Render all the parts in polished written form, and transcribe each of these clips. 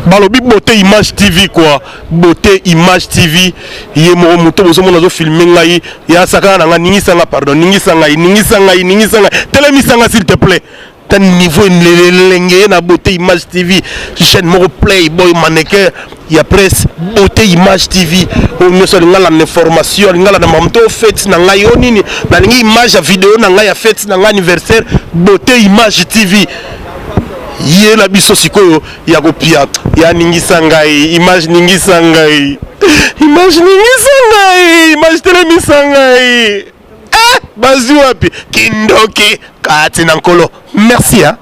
balobi beauté image TV quoi, beauté image TV ye mo moto bozo mona zo filmer ngai ya sakana nga ningisanga pardon ningisanga télémisanga s'il te plaît. Tan niveau lenge na beauté image TV chaîne mo Playboy mannequin ya presse beauté image TV o nyoso ngala na information ngala na mamto fête na ngai onini na ngi image vidéo na ngai ya fête na ngai anniversaire beauté image TV ye la biso sikoyo ya kopia ya ningisanga image ningisanga image télémisanga bazi wapi kindoki kati na nkolo. Merci hein.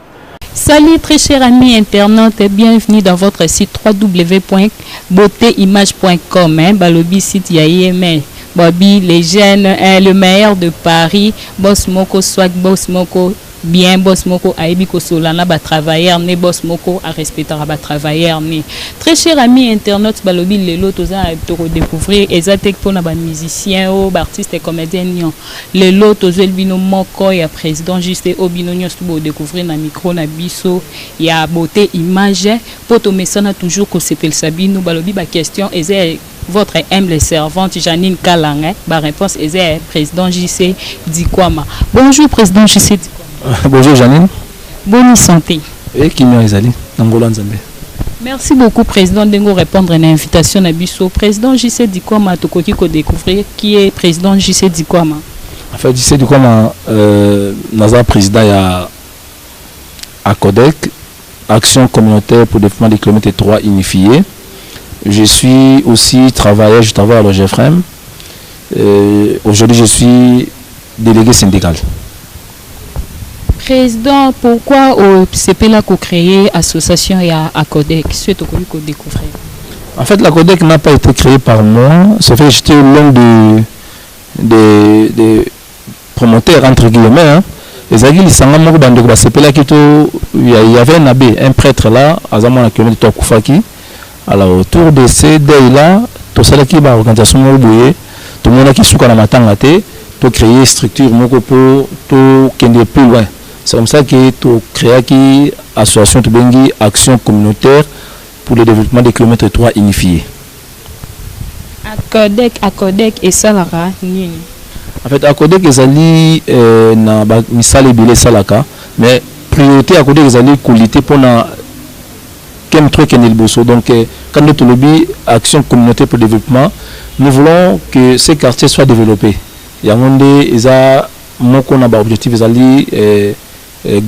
Salut très chers amis internautes et bienvenue dans votre site www.beautéimage.com balobi site ya IML Bobby les jeunes le meilleur de Paris boss moko swag boss moko bien boss moko aibi ko solana ba travailleur né boss moko a respecter ba travailleur né. Très chers amis internautes balobi lelo toza to redécouvrir exact pour na ba musicien ou ba artiste et comédien nion lelo tozo elbino moko ya président juste obino nyos to découvrir na micro na biso ya beauté image pour to mesana toujours ko sepel sabino balobi ba question et votre humble servante Janine Kalanga ba réponse est président JC Dikwama. Bonjour président JC Dikwama. Bonjour Janine. Bonne santé. Et qui m'a Ezali, Nangola Nzambe. Merci beaucoup président Dengo répondre à l'invitation à Bisso. Président JC Dikwama tokoki ko découvrir qui est président JC Dikwama. En fait JC Dikwama naza président ya ACODEC, Action communautaire pour le développement des kilomètres 3 unifiés. Je suis aussi travailleur, je travaille à l'OGFREM. Aujourd'hui je suis délégué syndical. Président, pourquoi au CPLA qu'on créé association et à ACODEC? C'est au qu'on découvre. En fait, la CODEC n'a pas été créée par moi. Ça fait que j'étais l'un des promoteurs entre guillemets. Hein. Les aguilles, il y avait un abbé, un prêtre là, à Zaman kilomètre de Koufaki. Alors autour de ces dés-là, tout ça qui va organisation tout le monde qui souk à la matin pour créer structure pour qu'il plus loin. C'est comme ça que tu crées une association de action communautaire pour le développement des kilomètres 3 unifiés. ACODEC et Salara. En fait, ACODEC est allé na misali bilé salaka, mais priorité ACODEC est allé lutter pour na quel truc est bosso. Donc quand nous lobby action communautaire pour le développement, nous voulons que ces quartiers soient développés. Il y a mon objectif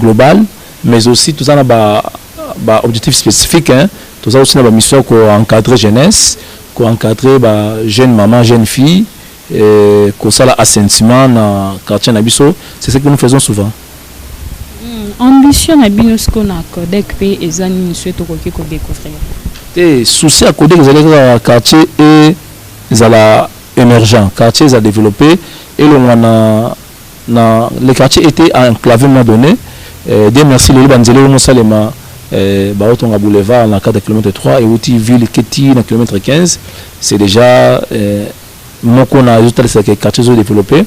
global, mais aussi tout ça a un objectif spécifique. Hein. Tout ça aussi a une mission pour encadrer jeunesse, pour encadrer jeunes mamans, jeunes filles, pour ça l'assentiment dans le quartier Nabiso. C'est ce que nous faisons souvent. Ambition Nabino ce qu'on a Codec et les amis souhaitent découvrir. Et souci à Codec, vous allez dans le quartier et émergent, quartier à développer et le quartier était enclavé à un moment donné. Dieu merci le Banzele au Moussalema Baotonga Boulevard dans 4 km 3 et aussi ville Keti dans km 15. C'est déjà mon qu'on a ajouté ces quartiers développés.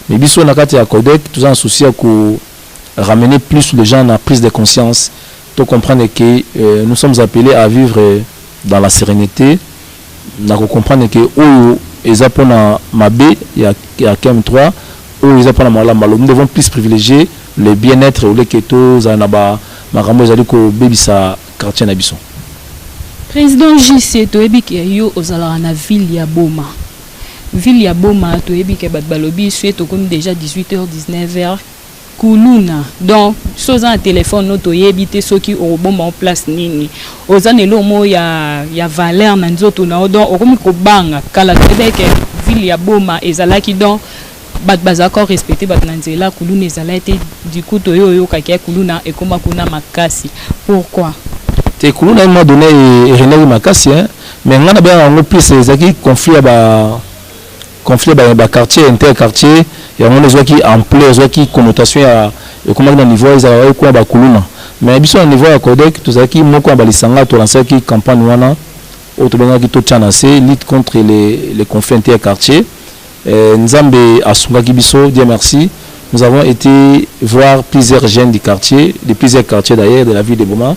Mais biso na quartier à Codec, tout ça en souci à ramener plus les gens à la prise de conscience pour comprendre que nous sommes appelés à vivre dans la sérénité. Nous comprendre que ils pour Mabé il y a KM3 nous devons plus privilégier le bien-être ou les ketos zanaba marambo zaliko bebisa quartier nabiso. Président JC toyebi ke yo ozala na ville ya Boma. Ville ya Boma toyebi ke bat balobi suite comme déjà 18h 19h kuluna. Donc soza téléphone no toyebi te soki o Boma en place nini. Ozanelo mo ya valeur na nzoto na donc okomi ko banga kala toyebi ke ville ya Boma ezalaki donc bat bazako respecté bat nanzela kuluna ezala été du coup toyo yo kakia kuluna et koma kuna makasi. Pourquoi? Te kuluna m'a donné René makasi hein, mais on a bien en plus ces qui conflit ba quartier interquartier et on les voit qui ampleur voit qui connotation à comment dans niveau ils avaient quoi ba kuluna mais biso au niveau à Codec tout ça qui moko balisanga to lancer qui campagne wana auto benga qui to tchanase lutte contre les conflits interquartiers. Nzambe Asunga Kibiso, Dieu merci. Nous avons été voir plusieurs jeunes du quartier, de plusieurs quartiers d'ailleurs de la ville de Boma.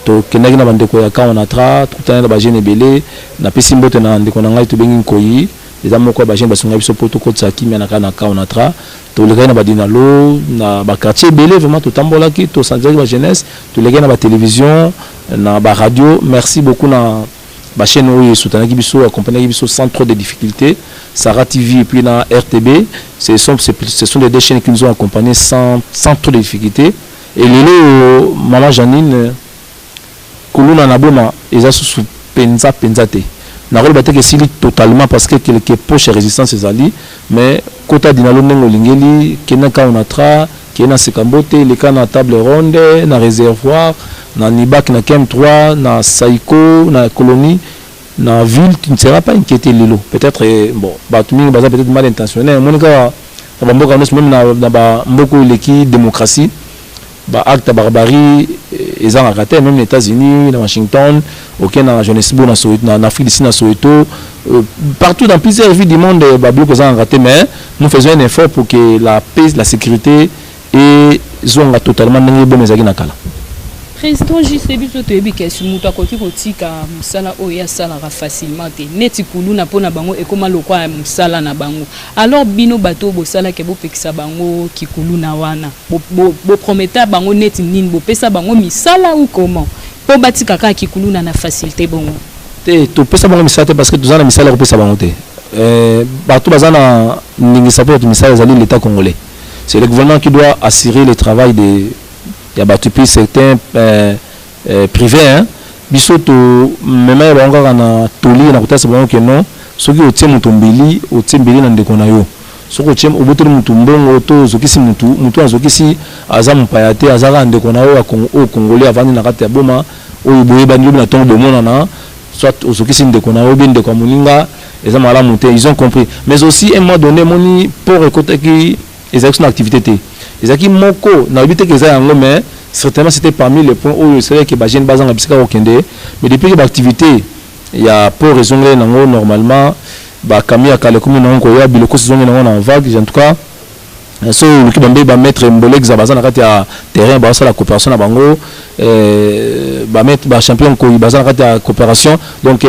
to kendaki na bandeko ya ka on atra tout temps na ba jeune belé na pesi mbote na ndeko na ngai to bengi nkoyi eza moko ba jeune basunga biso poto ko tsaki mais na ka on atra to le na ba dinalo na ba quartier belé vraiment to tambola ki to sanjaki ba jeunesse to le na ba télévision na ba radio. Merci beaucoup na ba chaîne où soutenaki biso accompagner biso sans trop de difficultés, Sarah TV et puis na RTB, ce sont les deux chaînes qui nous ont accompagnés sans trop de difficultés. Et lelo maman Janine kuluna na boma eza sous penza te na rôle bateke sili totalement parce que quelque poche résistance ezali mais kota dinalo nengo lingeli kena ka onatra kena sekambote le kana table ronde na réservoir na Nibak na KM3 na Saiko na colonie na ville. Tu ne seras pas inquiété lelo peut-être bon batumi baza peut-être mal intentionné monika ba mboka nous même na ba mboko leki démocratie ba acte barbarie ils ont raté même les États-Unis, dans Washington, aucun dans Johannesburg, en Afrique d'ici, dans Soweto, partout dans plusieurs villes du monde, ils ont raté, mais nous faisons un effort pour que la paix, la sécurité et zone totalement bon les agina. Président JC biso to yebi ke mutu akoti kotika musala oya sala facilement te neti kuluna pona bango ekoma lokwa ya musala na bango alors bino bato bo sala ke bo pekisa bango kikuluna wana bo prometa bango neti nini bo pesa bango misala ou comment po batika ka kikuluna na facilité bongo te to pesa bango misala te parce que tozana misala ko pesa bango te bato bazana ningi support misala zali l'état congolais. C'est le gouvernement qui doit assurer le travail des il y a battu plus certains privés hein bisoto même bango na toli na kutasa bango ke non soki otie mutumbili na ndeko na yo soko otie obotori mutumbongo to zokisi mutu azokisi azamu payate azaka ndeko na yo au congolais avant na kati ya boma oyo boye bandi na tongo bomona na soit ozokisi ndeko na yo binde kwa muninga eza malamu te. Ils ont compris mais aussi un moment donné moni pour écouter qui exerce une activité te ezaki moko na bité que ça yango mais certainement c'était parmi les points où c'est vrai que ba jeune bazanga bisika okende mais depuis que l'activité il y a pour raison nango normalement ba kamia kale comme nango ya biloko saison nango en vague en tout cas so luki bambe ba mettre mbolek za bazana kati ya terrain ba la coopération na bango ba mettre ba champion ko bazana kati ya coopération donc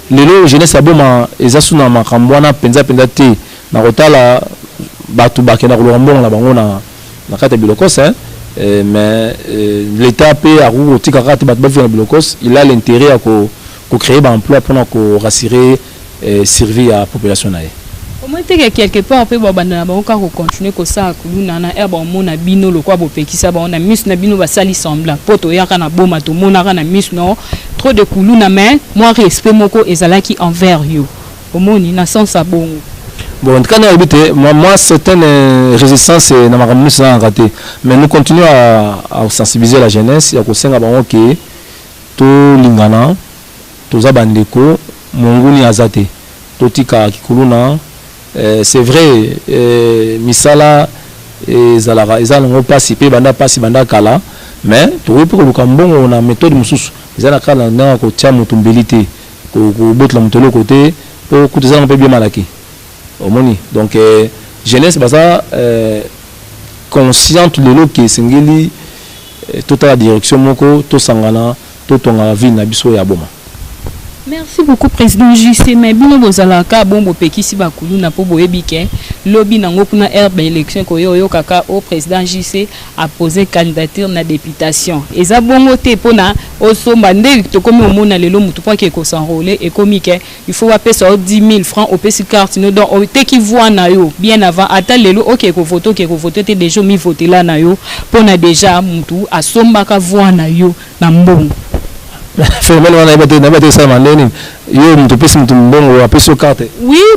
lelo jeunesse aboma ezasuna makambwana penza te na rotala batu bakena ko mbongo na bango na kati ya bilokos hein mais l'état peut à tika kati batu bafina bilokos il a l'intérêt à ko créer ba emploi pour ko rassurer servir à la population nae au moins quelque part peut ba banda ba ko continuer ko sa kuluna na ba mona bino lokwa bo pekisa ba na mis na bino ba sali semblant poto yaka na boma to mona na mis no trop de kuluna mais moi respect moko ezalaki envers you au moins na sens à bongo. Bon, en tout cas, moi certaines résistances n'a pas raté. Mais nous continuons à sensibiliser la jeunesse. Il y a que 5 ans qui tout lingana, tout zabandeko, monguni azate, tout tika kikuluna. C'est vrai, misala ezala ngo pasi pe banda pasi banda kala. Mais tout pour le kambongo on a méthode mususu. Ezala kala na ko tia mutumbelité, ko botla mutelo côté, pour que ça on peut bien malaki. Donc jeunesse baza consciente de l'eau qui singeli toute la direction moko to sangana to tonga ville na biso ya boma. Merci beaucoup président JC mais bino bozalaka bombo pekisi bakulu na po boyebike lobby nango kuna herbe élection ko yo kaka au président JC a posé candidature na députation eza bongo te pona osomba nde to komi omona lelo mutu pa ke ko s'enrôler et komike il faut apesa 10 000 francs au PC carte no donc te ki voix na yo bien avant ata lelo OK ko voter te déjà mi voter là na yo pona déjà mutu asomba ka voix na yo na mbongo. Oui,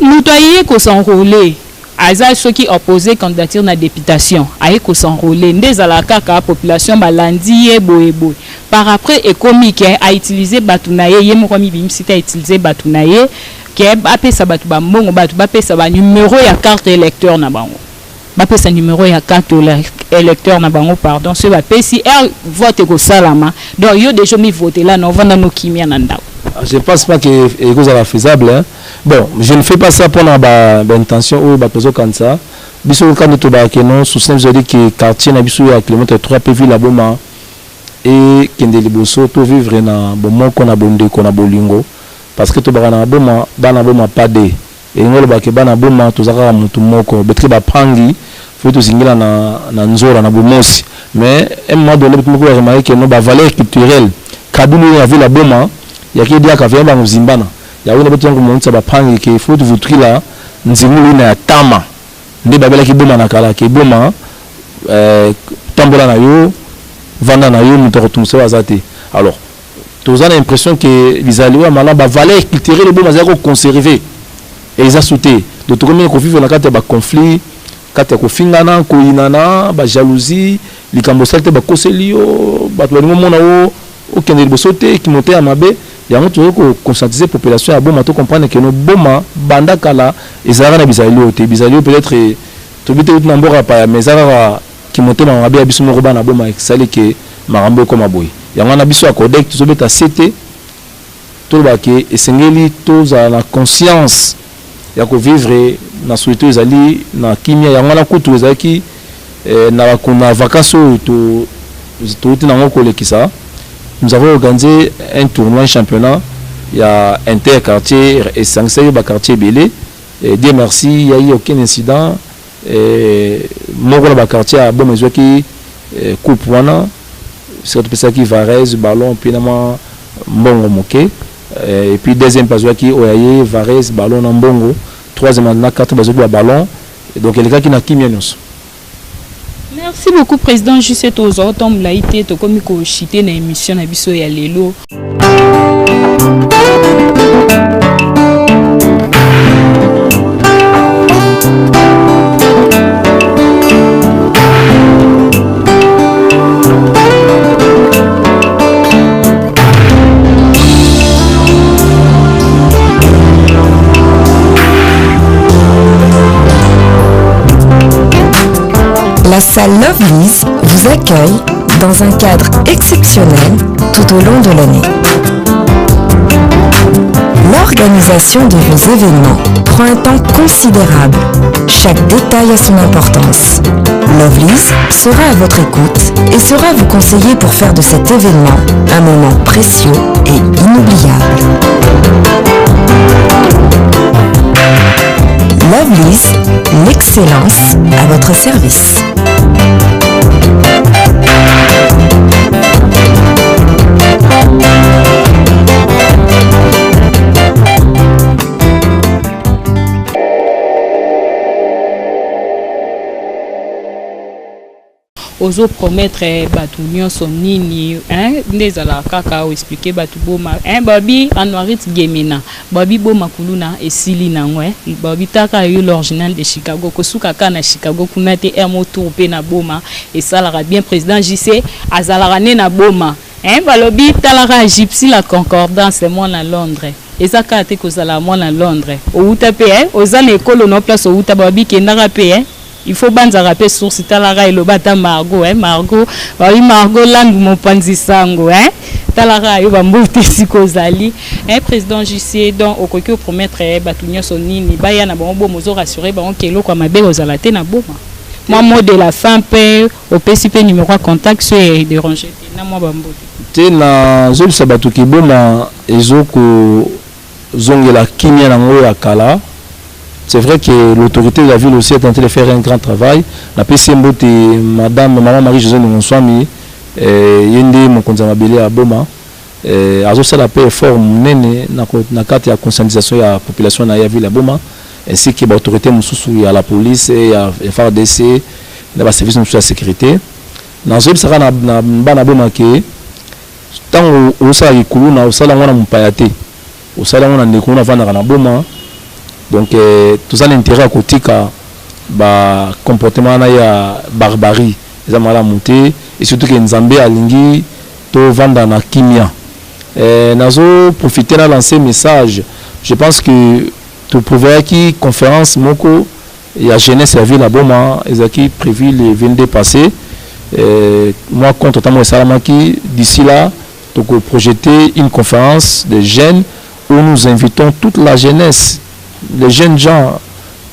nous doyons s'enrôler. Aza ceux qui opposaient candidature na députation, aye ko s'enrôler. Ndé zalaka ka population balandi ye boyeboy. Par après économique a utilisé batunaye, ye mo komi bimsita a utilisé batunaye, ke apesa batu ba mbongo batu ba pesa ba numéro ya carte électeur na bango. Ba pesa numéro ya carte électeur na bango pardon, ce ba pesi vote ko salama. Donc yo déjà mi voter là non vanda no kimia na ndao. Je pense pas que c'est faisable hein. Bon, je ne fais pas ça pour ma intention ou ma personne comme ça. Biso quand nous toba que non sous simple dit que quartier na biso ya kilomètre 3 PV la boma et kende liboso to vivre na bon ko na bonde ko na bolingo parce que to bana boma pas de et ngolo ba ke bana boma to zaka mutu moko betri ba pangi faut to zingila na nzora na bomosi mais un moment donné ko remarquer que no ba valeur culturelle kadulu ya vila boma ya ki dia ka vema muzimbana ya wona betu ngo monisa ba pangi ke faut to vutri la nzimulu na tama ndi babela ki boma na kala ke boma tambola na yo vanda na yo muto retumse wazate alors tous ont l'impression que les alliés malaba valeur culturelle boma za ko conserver et ils a sauté donc tout comme ko vivre na kata ba conflit kata ko fingana ko inana ba jalousie likambo salte ba koselio ba to mo mona o kende bo sauter qui monter à mabe ya moto ko conscientiser population ya boma to comprendre que no boma banda kala ezara na bizalio te bizalio peut-être to bité ut na mbora pa mais ezara qui monter na mabe biso mo bana boma exali que marambo comme boy ya ngana biso akodek to beta cete to ba ke esengeli to za la conscience ya ko vivre na souhaité ezali na kimia ya ngana kutu ezaki na kuna vacances to na ngoko lekisa. Nous avons organisé un tournoi, un championnat. Il y a interquartier et 5 quartier Belé. Dieu merci, il n'y a eu aucun incident. Mon quartier a bon mesure qui coupe wana. C'est ça qui Varese, ballon, puis nama mbongo moké. Et puis deuxième pas qui oyaye Varese, ballon en mbongo. Troisième maintenant 4 ballon. Donc il y a qui n'a qui miennos. Merci beaucoup, Président Jusset Ozo. Tom Laïté, to comme ko chité na émission na biso ya lelo. La salle Lovely's vous accueille dans un cadre exceptionnel tout au long de l'année. L'organisation de vos événements prend un temps considérable. Chaque détail a son importance. Lovely's sera à votre écoute et saura vous conseiller pour faire de cet événement un moment précieux et inoubliable. Lovely's, l'excellence à votre service. Ozo promettre batu nyonso nini ndezala kaka expliquer batu boma babi Anwarit Gemena babi boma kuluna esili na ngwe babi taka yo l'original de Chicago kosuka kana Chicago kuna te moto pe na boma et ça la bien président JC azala ne na boma balobi talara gypsy la concordance moi na Londres et ça ka te kozala moi na Londres outa pe ozana ekolo no place outa babi kendaka pe il faut banza rappeler source talara elobata Margot Margot oui Margot landu mopanzi sango talara yo bambote sikozali président JC donc okoki promettre batu nyonso nini baya na bombo mozo rassurer ba okelo kwa mabe ozala te na boma moi mot de la fin pe au PCP numéro contact sur déranger na moi bambote te na zoli sabatu ki boma ezoko zongela kimia na ngoya kala. C'est vrai que l'autorité de la ville aussi est en train de faire un grand travail. La PCMBO, Madame Maman Marie-Josée Nonswami, Yende Mokonza Mabele à Boma, a aussi la paix fort nene na carte de conscientisation de la population de la ville à Boma, ainsi que l'autorité Moussou, à la police, à FARDC, à service de la sécurité. Dans ce cas, na Boma que tant au Sala Ikulu na au Sala wana mpayate, au Sala wana ndekuna vana na Boma. Donc tout ça l'intérêt à côté ba comportement na ya barbarie ça m'a la monter et surtout que Nzambe alingi to vanda na kimia nazo profiter à lancer message. Je pense que tu pouvais qui conférence moko il y a jeunesse servie la boma ezaki prévu le 22 passé moi contre tamo salamaki d'ici là tu projeter une conférence de jeunes où nous invitons toute la jeunesse, les jeunes gens,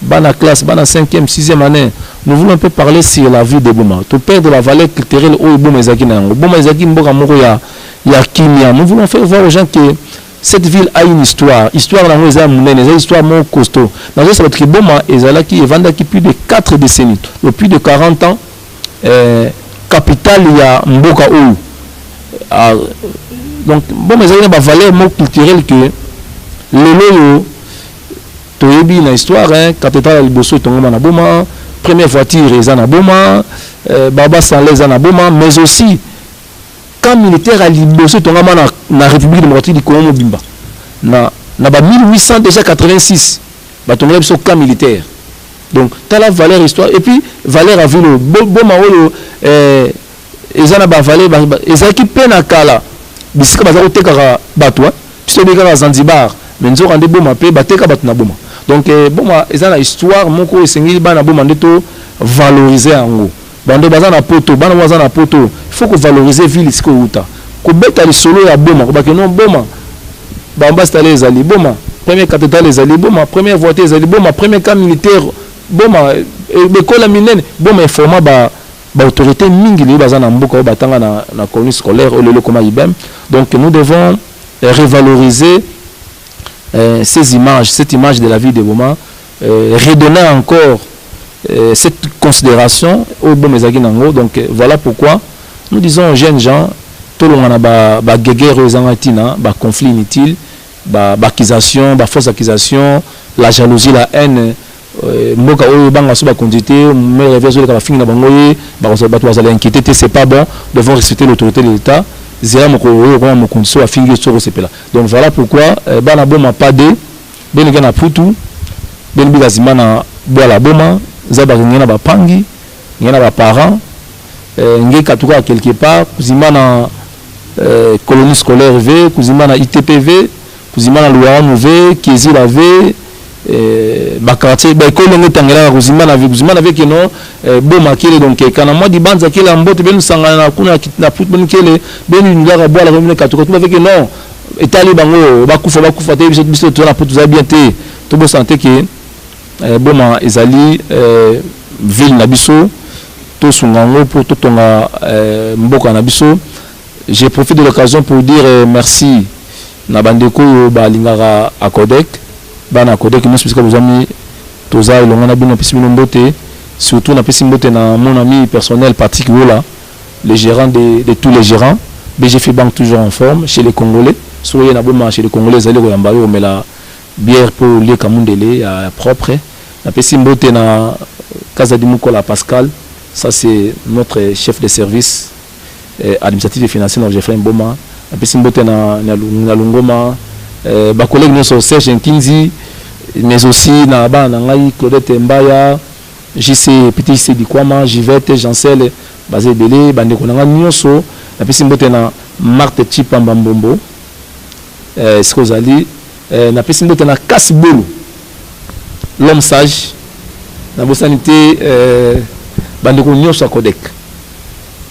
bana classe, bana 5e, 6e année, nous voulons un peu parler sur la vie de Boma. Tu perds de la valeur culturelle au Boma Ezaki Nango. Boma Ezaki Mboka Moko ya Kimia. Nous voulons faire voir aux gens que cette ville a une histoire. Histoire Nango Eza Mounen, Eza histoire mon costaud. Dans ce que Boma Ezala qui est vendaki plus de 4 décennies, depuis de 40 ans, capitale il y a Mboka Ou. Donc Boma Ezaki na valeur mon culturelle que le loyo toyebi na histoire capitale liboso tongoma na Boma. Première voiture eza na Boma, Baba Sanlé eza na Boma, mais aussi camp militaire à liboso tongama na République démocratique du Congo Mobimba. Na 1800 déjà 86, ba tongela biso camp militaire. Donc t'as la valeur histoire et puis valeur à ville Boma oyo eza na ba valeur eza ki pena kala bisika baza kotekaka bato biso beka Zanzibar mais nzo rende Boma pe bateka bato na Boma. Donc Boma eza na histoire moko esengi bana Boma ndeto valoriser yango bando baza na poto bana baza na poto il faut que valoriser ville siko uta ko beta li solo ya Boma ko ba que non Boma ba ambassadeur ezali Boma première cathédrale ezali Boma première voiture ezali Boma premier camp militaire Boma école minene Boma format ba autorité mingi li baza na mboka ba tanga na colonie scolaire au lelo comme IBEM. Donc nous devons revaloriser ces images, cette image de la vie de Boma, redonner encore cette considération au bon Mezagi Nango. Donc voilà pourquoi nous disons aux jeunes gens, tout le monde a des guerres aux Angatina, des conflits inutiles, des accusations, des fausses accusations, la jalousie, la haine. Mboka oyo banga so ba conduite mais réveil sur la fin na bangoye ba ko ça inquiéter c'est pas bon, devons respecter l'autorité de l'État. Donc voilà pourquoi bana Boma pas de ben gana putu ben bigazima na bola Boma zaba ngena ba pangi ngena ba parents nge katuka quelque part kuzima na colonie scolaire V kuzima na ITPV kuzima na Louanou V Kiezila V ba quartier ba école ngotangela kuzima na avec non Boma kele donc kana moi di banza kele ambote ben sangana na kuna na put ben kele ben ngara bola remine katuka tu avec non etali bango ba kufa te biso to na put za bien te to bo santé que Boma ezali ville na biso to sungango pour to tonga mboka na biso. Je profite de l'occasion pour dire merci na bandeko ba lingara a Codec bana Codec nous spécial aux amis toza elongana bino pisibino mbote surtout na pisimbote na mon ami personnel Patrick Wola, le gérant de tous les gérants. BGF Bank toujours en forme chez les Congolais. Soyez na Boma chez les Congolais, allez au Yambari, mais la bière pour les Kamundele propre. Na pisimbote na Casa di Mukola Pascal, ça c'est notre chef de service administratif et financier dans Jeffrey Boma. Na pisimbote na Lungoma, ba collègue nous sont Serge Nkinzi, mais aussi na ba na ngai Claudette Mbaya. JC Petit JC Dikwama, Jivette, Jancel, Bazé Belé, Bandeko Nanga Nyonso, la Pessimbote na Marthe Chipamba Mbombo, Skozali, la Pessimbote na Kasbolo, l'homme sage, la Bossanité, Bandeko Nyonso à Codec.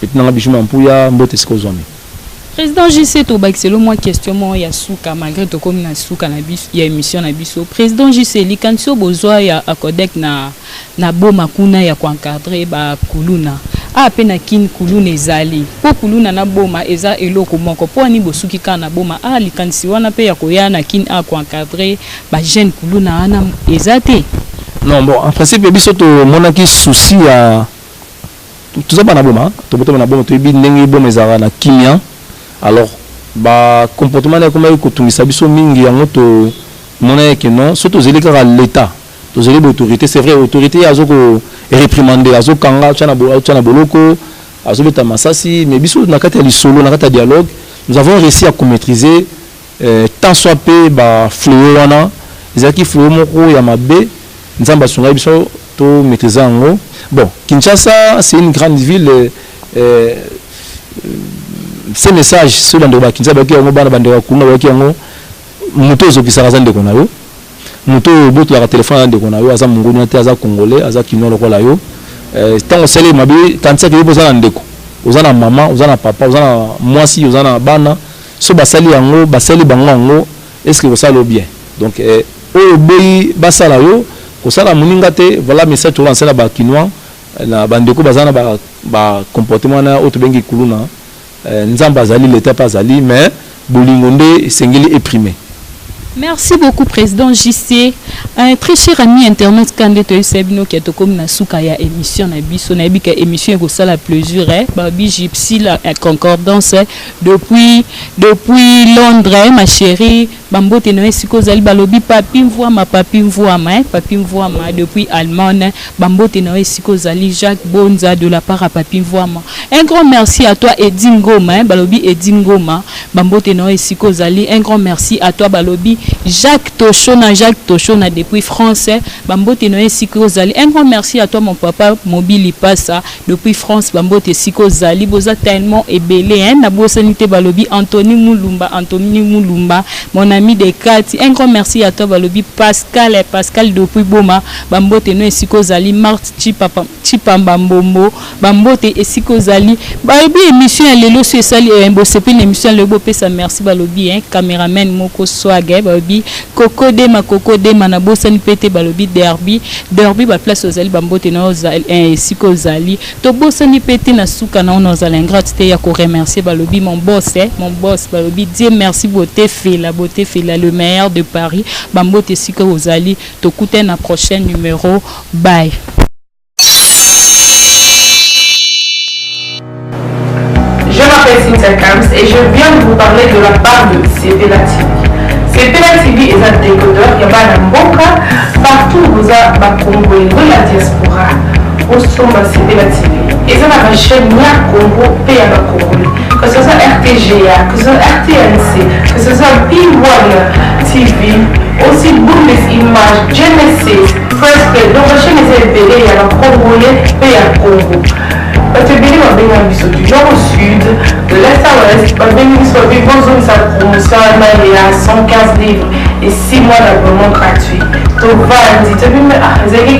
Et dans la Bijouma Mpouya, Mbote Skozami. Président JC Tobak, c'est le moins questionnement il y a souka malgré to comme na souka na bis il y a émission na biso. Président JC likanso besoin ya Codec na Boma kuna ya encadrer ba kuluna. A pena kin kuluna ezali. Po kuluna na Boma eza eloko moko po ani bosuki kana Boma a likansi wana pe ya koyana kin a encadrer ba jeune kuluna ana ezate. Non bon en principe biso to monaki souci ya tout ça na Boma, to boto na Boma to bi ndenge Boma ezara na kimia. Alors ba comportement na comme ko tungisa biso mingi yango to mona que non surtout zelika l'état to zeli autorité c'est vrai autorité azoko réprimander azokanga tchana boloko azobeta masasi mais biso na kati ya lisolo na kati ya dialogue nous avons réussi à maîtriser tant soit peu ba fléau wana ezaki fléau moko ya mabe nzamba sunga biso to maîtriser yango. Bon Kinshasa c'est une grande ville ces messages sur l'endroit qui s'appelle qui on va bandera kuna qui on moto zo qui saraza ndeko na yo moto boto la téléphone ndeko na yo aza mungoni ate aza congolais aza kino lokola yo tant sele mabe tant ça que boza na ndeko oza na maman oza na papa oza na mwasi oza na bana so basali yango basali bango yango est-ce que ça le bien donc o boyi basala yo ko sala muninga te voilà message to lancé la ba kinois na bandeko bazana ba comportement na auto bengi kuluna nzamba azali l'état pas azali mais bolingonde sengeli éprimé. Merci beaucoup, Président JC. Un très cher ami internet, Kandeto Sebino, qui est comme Nasukaya émission, Nabika émission, et ça la plaisir, Babi Gypsy, la concordance, depuis Londres, ma chérie, Bambo Tenoé, Sikozali, Balobi, papi m'voie ma, depuis Allemagne, Bambo Tenoé, Sikozali, Jacques Bonza, de la part à papi m'voie ma. Un grand merci à toi, Edingoma, Balobi Edingoma, Bambo Tenoé, Sikozali, un grand merci à toi, Balobi. Jacques Tochona depuis France, Bambo Tenoé Siko Zali. Un grand merci à toi mon papa Mobili Passa depuis France, Bambo Te Siko Zali. Boza tellement ébélé, hein, Nabo Sanité Balobi, Anthony Moulumba, mon ami de Kati. Un grand merci à toi Balobi Pascal depuis Boma, Bambo Tenoé Siko Zali, Marthe Chipambambo, Bambo Te Siko Zali. Balobi émission Lelo sur Sali et Mbosepin émission Le Beau Pesa merci Balobi, hein, caméraman Moko Swag. Balobi Coco Dema na bosani pété balobi derby ba place aux ali bambote na ozali siko zali to bosani pété na suka na on ozali ingratité ya ko remercier balobi mon boss balobi Dieu merci beauté fela le meilleur de Paris bambote siko ozali to kuté na prochain numéro bye. Je m'appelle Cynthia Kams et je viens de vous parler de la part de CP La TV. CP La TV est un décodeur qui va dans Mboka, partout où vous avez Congolais de la diaspora, au sommet CP La TV. Et ça va chaîne Congo, pays à Congolais. Que ce soit RTGA, que ce soit RTNC, que ce soit P1 TV, aussi Bundesimage, Genesis, Press Play. Donc la chaîne est appelée, il y a un Congolais, pays à Congo. Parce que bien du nord au sud, de l'est à l'ouest, sa promotion elle est à 115 livres et 6 mois d'abonnement gratuit. Donc vas-y, tu veux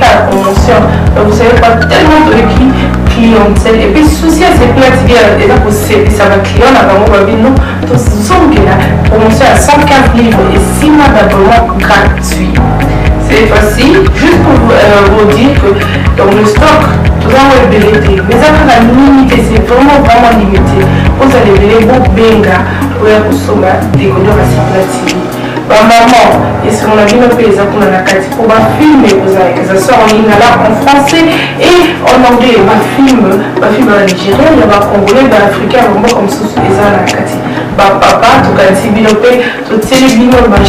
la promotion, vous savez pas tellement de clientèle et puis souci à ces plates et là ça va client avant on va dire non, donc nous sommes que la promotion à 115 livres et 6 mois d'abonnement gratuit. Cette fois-ci, juste pour vous dire que dans le stock, nous avons le BLT. Mais après la limité, c'est vraiment limité. Vous allez ver beaucoup benga pour consommer des décodeurs à Cynthia TV. Ma maman, et ce qu'on a vu nos pays, on a la pour ma film, ça sort en ligne là en français et en anglais. Ma film en Nigeria, il y a un Congolais, un Africain, vraiment comme ça, les gens la Kati. Papa, tout cas, si bien opé, tout télévision, ma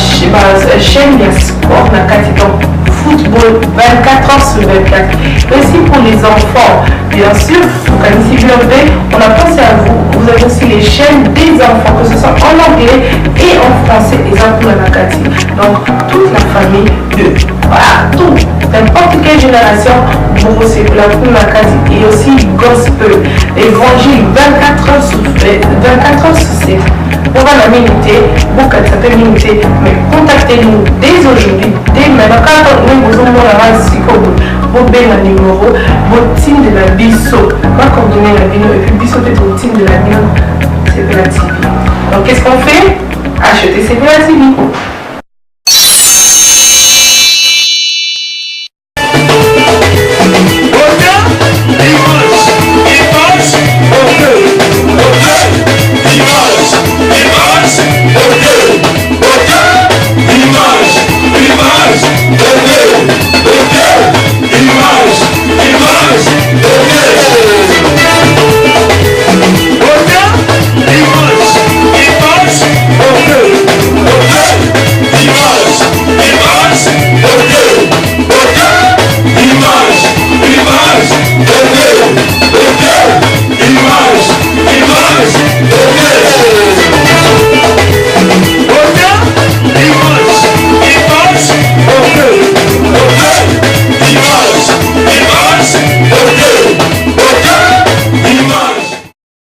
chaîne, il y a sport, la Kati, donc football 24 heures sur 24. Aussi pour les enfants, bien sûr, donc à l'ICI on a pensé à vous. Vous avez aussi les chaînes des enfants, que ce soit en anglais et en français, les enfants de la Kati. Donc toute la famille de voilà, tout, n'importe quelle génération, vous c'est la Kati et aussi gospel, évangile 24 heures sur 7. Pour la minute, beaucoup de certaines minutes, mais contactez-nous dès aujourd'hui, dès maintenant, quand nous vous envoyons vous avez un numéro, votre team de la BISO, pas coordonner la BISO, et puis BISO fait votre team de la BISO, c'est la TV. Donc qu'est-ce qu'on fait? Achetez